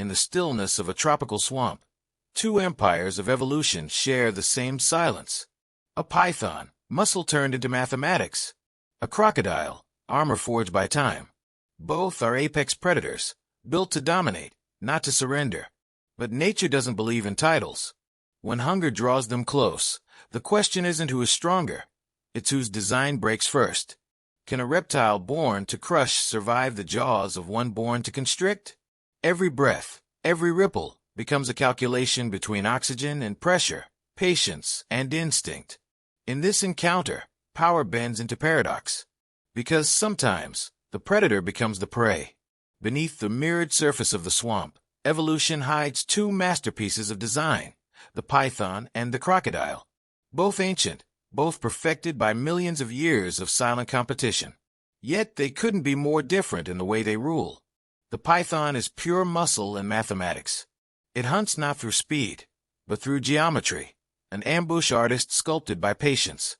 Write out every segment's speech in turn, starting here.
in the stillness of a tropical swamp. Two empires of evolution share the same silence. A python, muscle turned into mathematics. A crocodile, armor forged by time. Both are apex predators, built to dominate, not to surrender. But nature doesn't believe in titles. When hunger draws them close, the question isn't who is stronger, it's whose design breaks first. Can a reptile born to crush survive the jaws of one born to constrict? Every breath, every ripple, becomes a calculation between oxygen and pressure, patience and instinct. In this encounter, power bends into paradox. Because sometimes, the predator becomes the prey. Beneath the mirrored surface of the swamp, evolution hides two masterpieces of design, the python and the crocodile. Both ancient, both perfected by millions of years of silent competition. Yet they couldn't be more different in the way they rule. The python is pure muscle and mathematics. It hunts not through speed, but through geometry, an ambush artist sculpted by patience.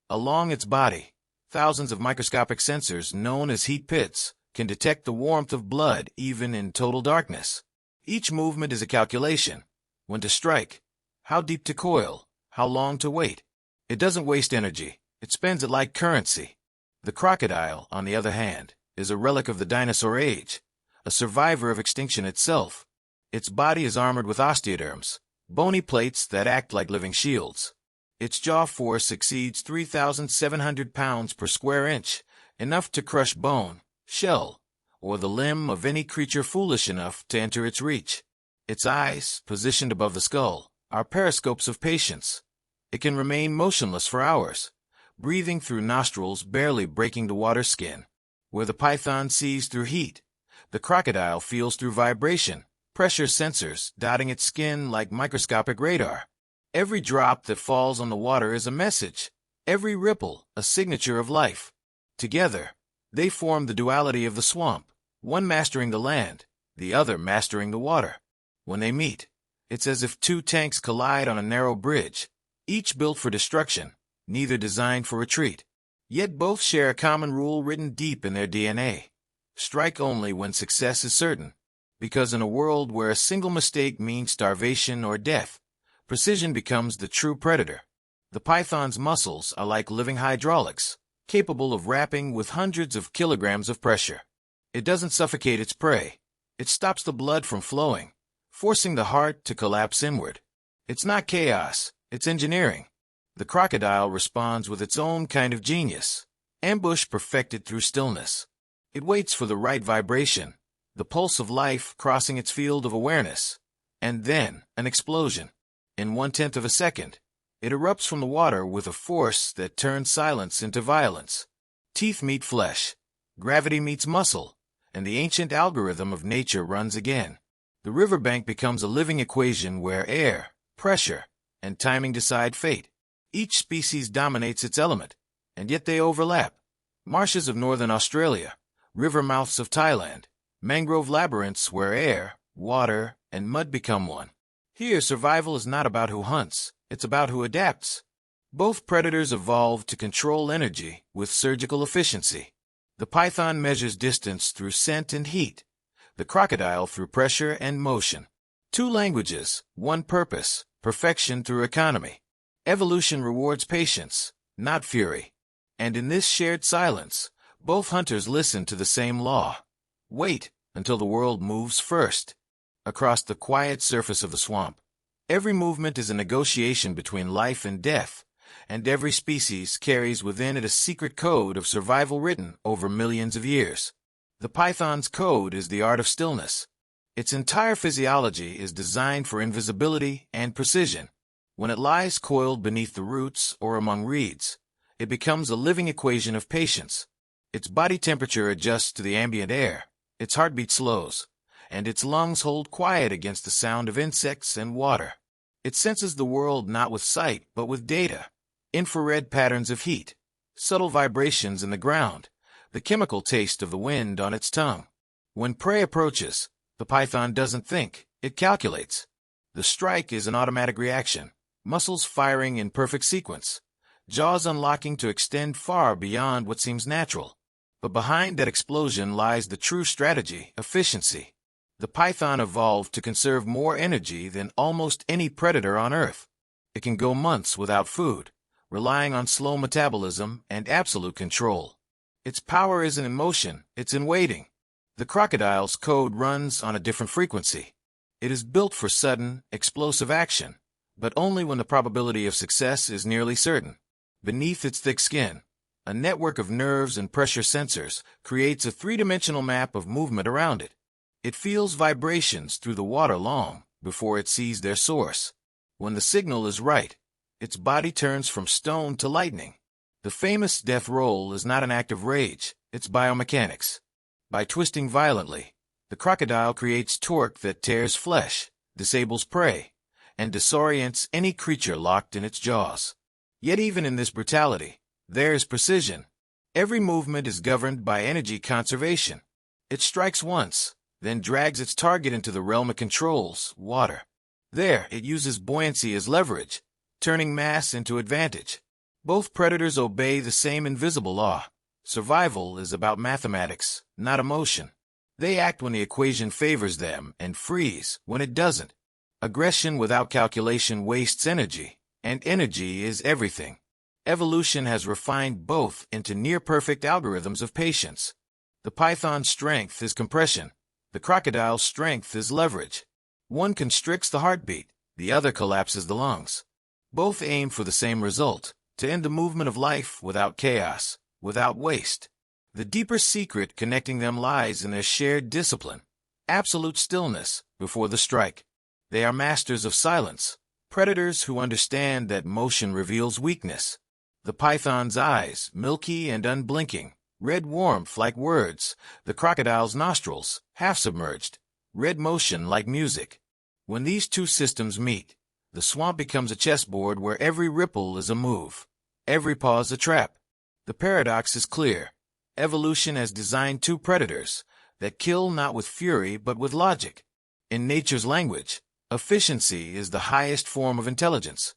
Along its body, thousands of microscopic sensors known as heat pits can detect the warmth of blood even in total darkness. Each movement is a calculation. When to strike, how deep to coil, how long to wait. It doesn't waste energy, it spends it like currency. The crocodile, on the other hand, is a relic of the dinosaur age, a survivor of extinction itself. Its body is armored with osteoderms, bony plates that act like living shields. Its jaw force exceeds 3,700 pounds per square inch, enough to crush bone, shell, or the limb of any creature foolish enough to enter its reach. Its eyes, positioned above the skull, are periscopes of patience. It can remain motionless for hours, breathing through nostrils barely breaking the water skin. Where the python sees through heat, the crocodile feels through vibration, pressure sensors dotting its skin like microscopic radar. Every drop that falls on the water is a message, every ripple a signature of life. Together, they form the duality of the swamp, one mastering the land, the other mastering the water. When they meet, it's as if two tanks collide on a narrow bridge, each built for destruction, neither designed for retreat. Yet both share a common rule written deep in their DNA. Strike only when success is certain. Because in a world where a single mistake means starvation or death, precision becomes the true predator. The python's muscles are like living hydraulics, capable of rapping with hundreds of kilograms of pressure. It doesn't suffocate its prey. It stops the blood from flowing, forcing the heart to collapse inward. It's not chaos, it's engineering. The crocodile responds with its own kind of genius, ambush perfected through stillness. It waits for the right vibration, the pulse of life crossing its field of awareness, and then an explosion. In 1/10 of a second, it erupts from the water with a force that turns silence into violence. Teeth meet flesh, gravity meets muscle, and the ancient algorithm of nature runs again. The riverbank becomes a living equation where air, pressure, and timing decide fate. Each species dominates its element, and yet they overlap. Marshes of northern Australia, river mouths of Thailand, mangrove labyrinths where air, water, and mud become one. Here, survival is not about who hunts, it's about who adapts. Both predators evolved to control energy with surgical efficiency. The python measures distance through scent and heat, the crocodile through pressure and motion. Two languages, one purpose, perfection through economy. Evolution rewards patience, not fury. And in this shared silence, both hunters listen to the same law. Wait until the world moves first. Across the quiet surface of the swamp, every movement is a negotiation between life and death, and every species carries within it a secret code of survival written over millions of years. The python's code is the art of stillness. Its entire physiology is designed for invisibility and precision. When it lies coiled beneath the roots or among reeds, it becomes a living equation of patience. Its body temperature adjusts to the ambient air, its heartbeat slows, and its lungs hold quiet against the sound of insects and water. It senses the world not with sight but with data, infrared patterns of heat, subtle vibrations in the ground, the chemical taste of the wind on its tongue. When prey approaches, the python doesn't think, it calculates. The strike is an automatic reaction, muscles firing in perfect sequence, jaws unlocking to extend far beyond what seems natural. But behind that explosion lies the true strategy, efficiency. The python evolved to conserve more energy than almost any predator on Earth. It can go months without food, relying on slow metabolism and absolute control. Its power isn't in motion, it's in waiting. The crocodile's code runs on a different frequency. It is built for sudden, explosive action, but only when the probability of success is nearly certain. Beneath its thick skin, a network of nerves and pressure sensors creates a three-dimensional map of movement around it. It feels vibrations through the water long before it sees their source. When the signal is right, its body turns from stone to lightning. The famous death roll is not an act of rage, it's biomechanics. By twisting violently, the crocodile creates torque that tears flesh, disables prey, and disorients any creature locked in its jaws. Yet even in this brutality, there is precision. Every movement is governed by energy conservation. It strikes once, then drags its target into the realm it controls, water. There, it uses buoyancy as leverage, turning mass into advantage. Both predators obey the same invisible law. Survival is about mathematics, not emotion. They act when the equation favors them and freeze when it doesn't. Aggression without calculation wastes energy, and energy is everything. Evolution has refined both into near-perfect algorithms of patience. The python's strength is compression. The crocodile's strength is leverage. One constricts the heartbeat, the other collapses the lungs. Both aim for the same result, to end the movement of life without chaos, without waste. The deeper secret connecting them lies in their shared discipline, absolute stillness before the strike. They are masters of silence, predators who understand that motion reveals weakness. The python's eyes, milky and unblinking, red warmth like words. The crocodile's nostrils, half-submerged, red motion like music. When these two systems meet, the swamp becomes a chessboard where every ripple is a move, every pause a trap. The paradox is clear. Evolution has designed two predators that kill not with fury but with logic. In nature's language, efficiency is the highest form of intelligence.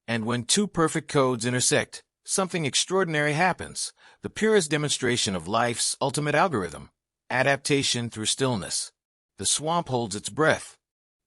And when two perfect codes intersect, something extraordinary happens, the purest demonstration of life's ultimate algorithm, adaptation through stillness. The swamp holds its breath.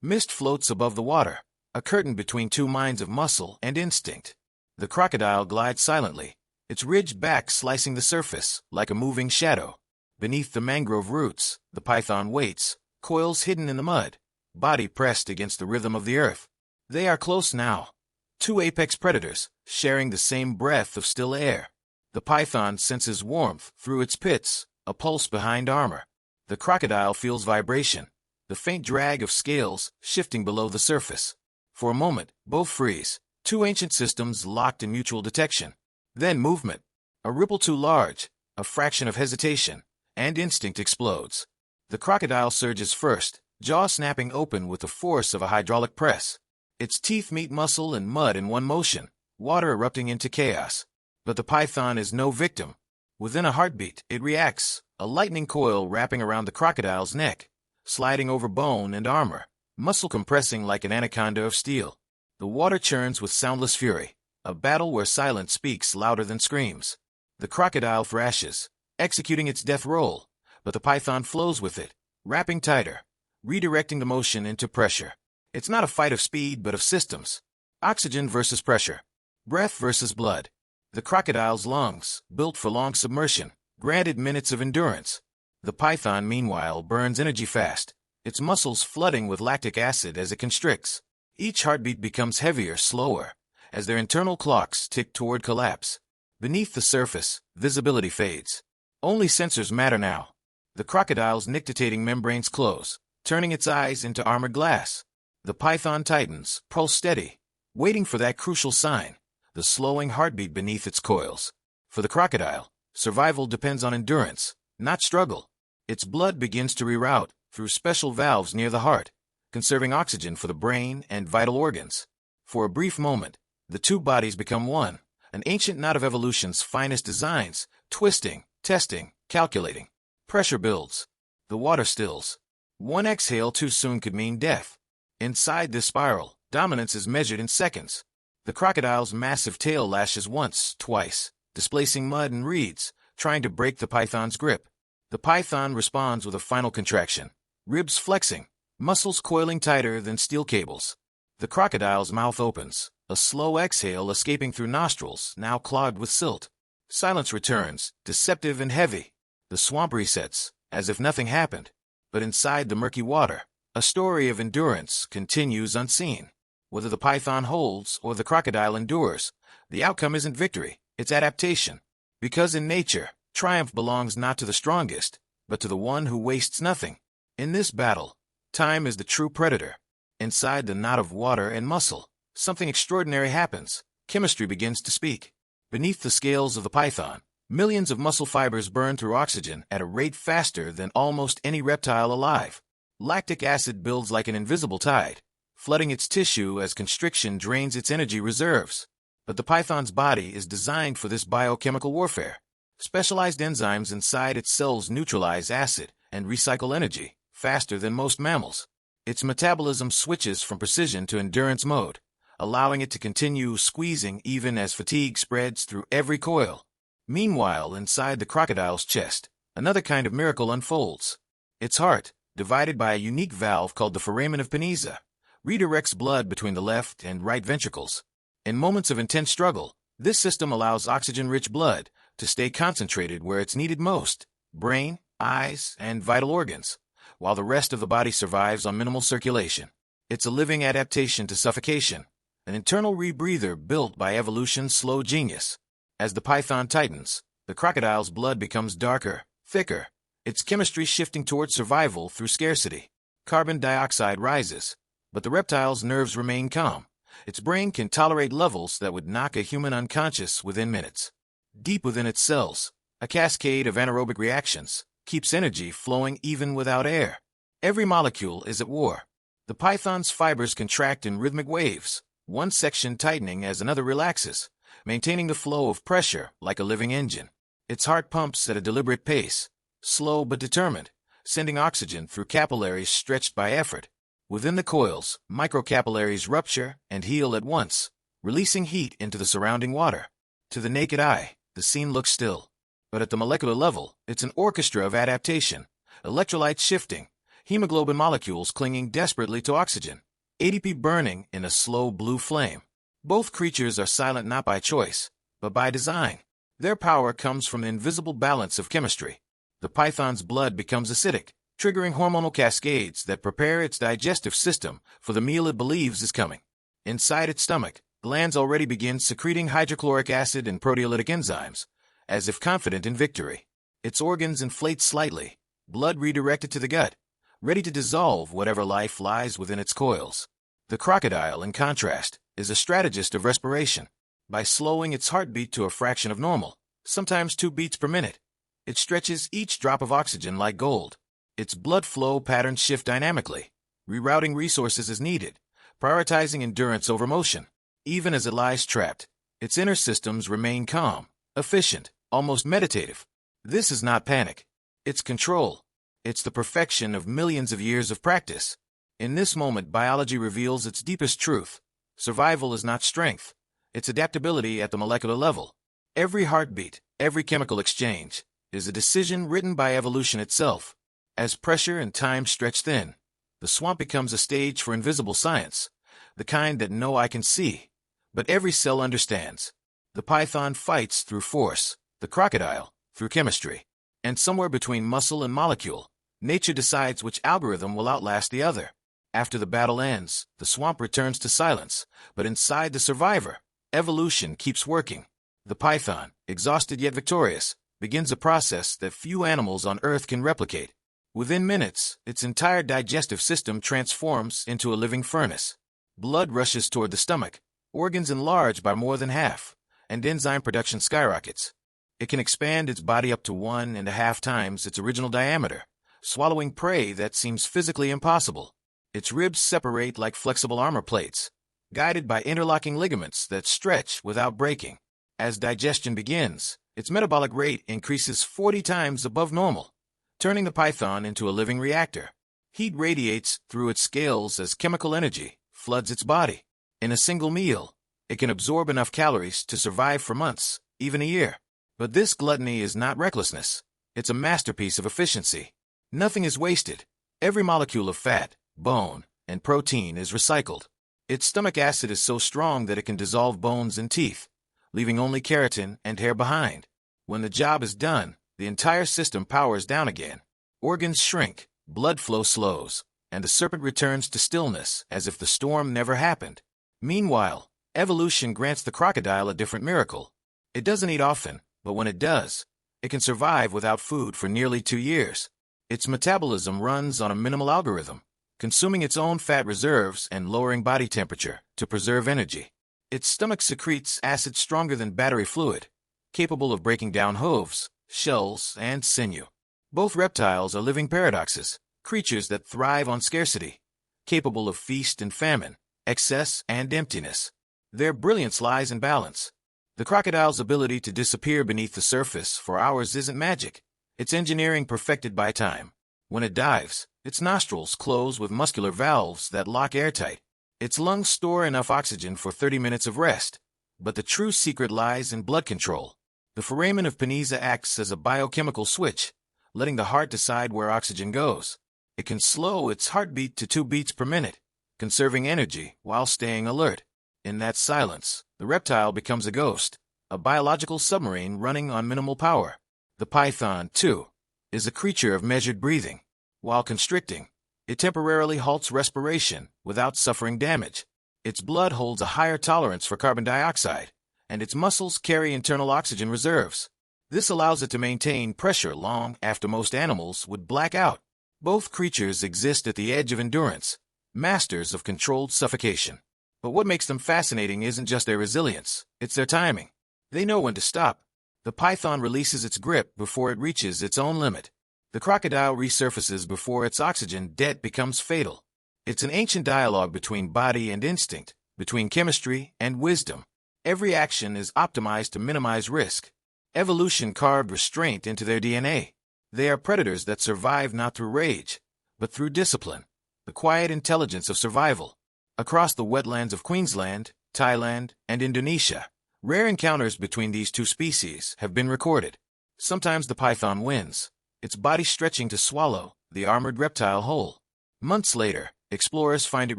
Mist floats above the water, a curtain between two minds of muscle and instinct. The crocodile glides silently, its ridged back slicing the surface like a moving shadow. Beneath the mangrove roots, the python waits, coils hidden in the mud, body pressed against the rhythm of the earth. They are close now. Two apex predators, sharing the same breath of still air. The python senses warmth through its pits, a pulse behind armor. The crocodile feels vibration, the faint drag of scales shifting below the surface. For a moment, both freeze, two ancient systems locked in mutual detection. Then movement. A ripple too large, a fraction of hesitation, and instinct explodes. The crocodile surges first, jaw snapping open with the force of a hydraulic press. Its teeth meet muscle and mud in one motion, water erupting into chaos. But the python is no victim. Within a heartbeat, it reacts, a lightning coil wrapping around the crocodile's neck, sliding over bone and armor, muscle compressing like an anaconda of steel. The water churns with soundless fury, a battle where silence speaks louder than screams. The crocodile thrashes, executing its death roll, but the python flows with it, wrapping tighter, redirecting the motion into pressure. It's not a fight of speed but of systems. Oxygen versus pressure. Breath versus blood. The crocodile's lungs, built for long submersion, granted minutes of endurance. The python, meanwhile, burns energy fast, its muscles flooding with lactic acid as it constricts. Each heartbeat becomes heavier, slower, as their internal clocks tick toward collapse. Beneath the surface, visibility fades. Only sensors matter now. The crocodile's nictitating membranes close, turning its eyes into armored glass. The python tightens, pulse steady, waiting for that crucial sign, the slowing heartbeat beneath its coils. For the crocodile, survival depends on endurance, not struggle. Its blood begins to reroute through special valves near the heart, conserving oxygen for the brain and vital organs. For a brief moment, the two bodies become one, an ancient knot of evolution's finest designs, twisting, testing, calculating. Pressure builds. The water stills. One exhale too soon could mean death. Inside this spiral, dominance is measured in seconds. The crocodile's massive tail lashes once, twice, displacing mud and reeds, trying to break the python's grip. The python responds with a final contraction, ribs flexing, muscles coiling tighter than steel cables. The crocodile's mouth opens, a slow exhale escaping through nostrils now clogged with silt. Silence returns, deceptive and heavy. The swamp resets, as if nothing happened. But inside the murky water, a story of endurance continues unseen. Whether the python holds or the crocodile endures, the outcome isn't victory, it's adaptation. Because in nature, triumph belongs not to the strongest, but to the one who wastes nothing. In this battle, time is the true predator. Inside the knot of water and muscle, something extraordinary happens. Chemistry begins to speak. Beneath the scales of the python, millions of muscle fibers burn through oxygen at a rate faster than almost any reptile alive. Lactic acid builds like an invisible tide, flooding its tissue as constriction drains its energy reserves. But the python's body is designed for this biochemical warfare. Specialized enzymes inside its cells neutralize acid and recycle energy faster than most mammals. Its metabolism switches from precision to endurance mode, allowing it to continue squeezing even as fatigue spreads through every coil. Meanwhile, inside the crocodile's chest, another kind of miracle unfolds. Its heart, divided by a unique valve called the foramen of Penisa, redirects blood between the left and right ventricles. In moments of intense struggle, this system allows oxygen-rich blood to stay concentrated where it's needed most: brain, eyes, and vital organs, while the rest of the body survives on minimal circulation. It's a living adaptation to suffocation, an internal rebreather built by evolution's slow genius. As the python tightens, the crocodile's blood becomes darker, thicker, its chemistry shifting toward survival through scarcity. Carbon dioxide rises, but the reptile's nerves remain calm. Its brain can tolerate levels that would knock a human unconscious within minutes. Deep within its cells, a cascade of anaerobic reactions keeps energy flowing even without air. Every molecule is at war. The python's fibers contract in rhythmic waves, one section tightening as another relaxes, maintaining the flow of pressure like a living engine. Its heart pumps at a deliberate pace, slow but determined, sending oxygen through capillaries stretched by effort. Within the coils, microcapillaries rupture and heal at once, releasing heat into the surrounding water. To the naked eye, the scene looks still. But at the molecular level, it's an orchestra of adaptation. Electrolytes shifting, hemoglobin molecules clinging desperately to oxygen, ADP burning in a slow blue flame. Both creatures are silent not by choice, but by design. Their power comes from the invisible balance of chemistry. The python's blood becomes acidic, triggering hormonal cascades that prepare its digestive system for the meal it believes is coming. Inside its stomach, glands already begin secreting hydrochloric acid and proteolytic enzymes, as if confident in victory. Its organs inflate slightly, blood redirected to the gut, ready to dissolve whatever life lies within its coils. The crocodile, in contrast, is a strategist of respiration. By slowing its heartbeat to a fraction of normal, sometimes 2 beats per minute, it stretches each drop of oxygen like gold. Its blood flow patterns shift dynamically, rerouting resources as needed, prioritizing endurance over motion. Even as it lies trapped, its inner systems remain calm, efficient, almost meditative. This is not panic. It's control. It's the perfection of millions of years of practice. In this moment, biology reveals its deepest truth. Survival is not strength. It's adaptability at the molecular level. Every heartbeat, every chemical exchange, is a decision written by evolution itself. As pressure and time stretch thin, the swamp becomes a stage for invisible science, the kind that no eye can see, but every cell understands. The python fights through force, the crocodile through chemistry. And somewhere between muscle and molecule, nature decides which algorithm will outlast the other. After the battle ends, the swamp returns to silence, but inside the survivor, evolution keeps working. The python, exhausted yet victorious, begins a process that few animals on Earth can replicate. Within minutes, its entire digestive system transforms into a living furnace. Blood rushes toward the stomach, organs enlarge by more than half, and enzyme production skyrockets. It can expand its body up to 1.5 times its original diameter, swallowing prey that seems physically impossible. Its ribs separate like flexible armor plates, guided by interlocking ligaments that stretch without breaking. As digestion begins, its metabolic rate increases 40 times above normal, turning the python into a living reactor. Heat radiates through its scales as chemical energy floods its body. In a single meal, it can absorb enough calories to survive for months, even a year. But this gluttony is not recklessness. It's a masterpiece of efficiency. Nothing is wasted. Every molecule of fat, bone, and protein is recycled. Its stomach acid is so strong that it can dissolve bones and teeth, leaving only keratin and hair behind. When the job is done, the entire system powers down again. Organs shrink, blood flow slows, and the serpent returns to stillness as if the storm never happened. Meanwhile, evolution grants the crocodile a different miracle. It doesn't eat often, but when it does, it can survive without food for nearly 2 years. Its metabolism runs on a minimal algorithm, consuming its own fat reserves and lowering body temperature to preserve energy. Its stomach secretes acid stronger than battery fluid, capable of breaking down hooves, shells, and sinew. Both reptiles are living paradoxes, creatures that thrive on scarcity, capable of feast and famine, excess and emptiness. Their brilliance lies in balance. The crocodile's ability to disappear beneath the surface for hours isn't magic. It's engineering perfected by time. When it dives, its nostrils close with muscular valves that lock airtight. Its lungs store enough oxygen for 30 minutes of rest. But the true secret lies in blood control. The foramen of Panizza acts as a biochemical switch, letting the heart decide where oxygen goes. It can slow its heartbeat to 2 beats per minute, conserving energy while staying alert. In that silence, the reptile becomes a ghost, a biological submarine running on minimal power. The python, too, is a creature of measured breathing. While constricting, it temporarily halts respiration without suffering damage. Its blood holds a higher tolerance for carbon dioxide, and its muscles carry internal oxygen reserves. This allows it to maintain pressure long after most animals would black out. Both creatures exist at the edge of endurance, masters of controlled suffocation. But what makes them fascinating isn't just their resilience, it's their timing. They know when to stop. The python releases its grip before it reaches its own limit. The crocodile resurfaces before its oxygen debt becomes fatal. It's an ancient dialogue between body and instinct, between chemistry and wisdom. Every action is optimized to minimize risk. Evolution carved restraint into their DNA. They are predators that survive not through rage, but through discipline, the quiet intelligence of survival. Across the wetlands of Queensland, Thailand, and Indonesia, rare encounters between these two species have been recorded. Sometimes the python wins, its body stretching to swallow the armored reptile whole. Months later, explorers find it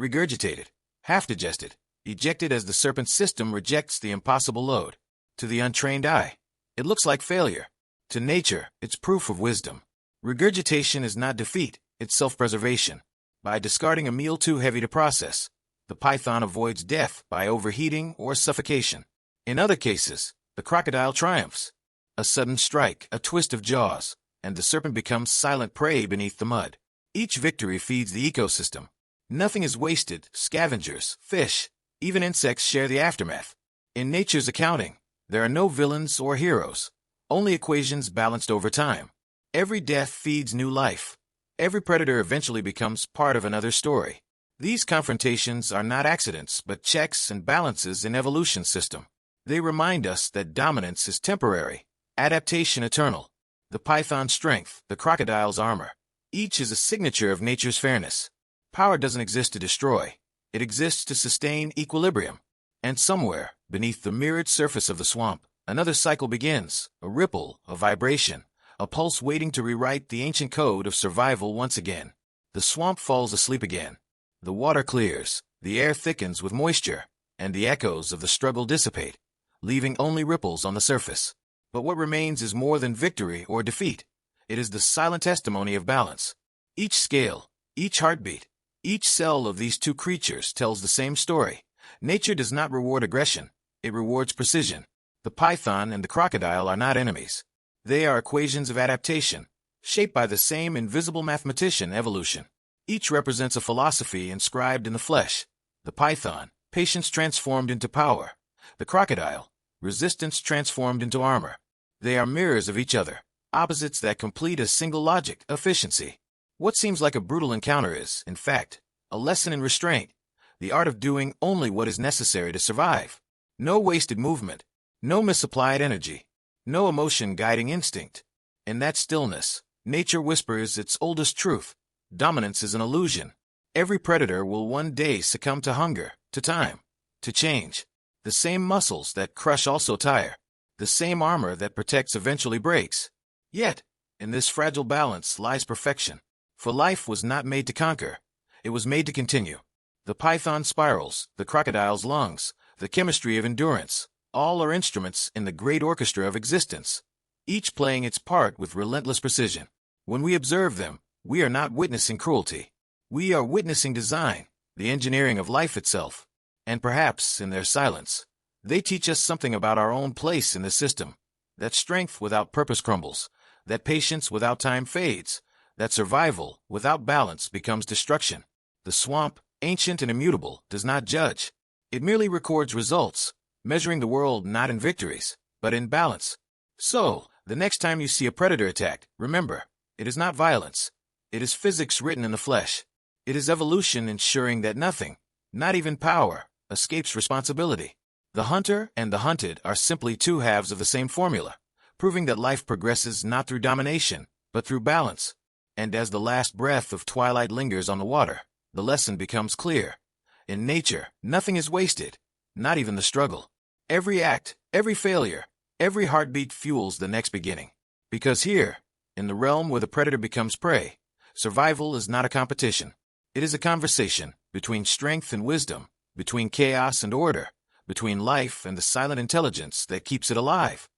regurgitated, half-digested, ejected as the serpent's system rejects the impossible load. To the untrained eye, it looks like failure. To nature, it's proof of wisdom. Regurgitation is not defeat, it's self-preservation. By discarding a meal too heavy to process, the python avoids death by overheating or suffocation. In other cases, the crocodile triumphs. A sudden strike, a twist of jaws, and the serpent becomes silent prey beneath the mud. Each victory feeds the ecosystem. Nothing is wasted. Scavengers, fish, even insects share the aftermath. In nature's accounting, there are no villains or heroes, only equations balanced over time. Every death feeds new life. Every predator eventually becomes part of another story. These confrontations are not accidents, but checks and balances in evolution's system. They remind us that dominance is temporary, adaptation eternal. The python's strength, the crocodile's armor. Each is a signature of nature's fairness. Power doesn't exist to destroy. It exists to sustain equilibrium. And somewhere, beneath the mirrored surface of the swamp, another cycle begins, a ripple, a vibration, a pulse waiting to rewrite the ancient code of survival once again. The swamp falls asleep again. The water clears, the air thickens with moisture, and the echoes of the struggle dissipate, leaving only ripples on the surface. But what remains is more than victory or defeat. It is the silent testimony of balance. Each scale, each heartbeat, each cell of these two creatures tells the same story. Nature does not reward aggression, it rewards precision. The python and the crocodile are not enemies. They are equations of adaptation, shaped by the same invisible mathematician, evolution. Each represents a philosophy inscribed in the flesh. The python, patience transformed into power. The crocodile, resistance transformed into armor. They are mirrors of each other, opposites that complete a single logic, efficiency. What seems like a brutal encounter is, in fact, a lesson in restraint, the art of doing only what is necessary to survive. No wasted movement, no misapplied energy, no emotion guiding instinct. In that stillness, nature whispers its oldest truth. Dominance is an illusion. Every predator will one day succumb to hunger, to time, to change. The same muscles that crush also tire. The same armor that protects eventually breaks. Yet, in this fragile balance lies perfection. For life was not made to conquer. It was made to continue. The python spirals, the crocodile's lungs, the chemistry of endurance, all are instruments in the great orchestra of existence, each playing its part with relentless precision. When we observe them, we are not witnessing cruelty. We are witnessing design, the engineering of life itself. And perhaps, in their silence, they teach us something about our own place in the system, that strength without purpose crumbles, that patience without time fades, that survival without balance becomes destruction. The swamp, ancient and immutable, does not judge. It merely records results, measuring the world not in victories, but in balance. So, the next time you see a predator attacked, remember, it is not violence. It is physics written in the flesh. It is evolution ensuring that nothing, not even power, escapes responsibility. The hunter and the hunted are simply two halves of the same formula, proving that life progresses not through domination, but through balance. And as the last breath of twilight lingers on the water, the lesson becomes clear. In nature, nothing is wasted, not even the struggle. Every act, every failure, every heartbeat fuels the next beginning. Because here, in the realm where the predator becomes prey, survival is not a competition. It is a conversation between strength and wisdom, between chaos and order, between life and the silent intelligence that keeps it alive.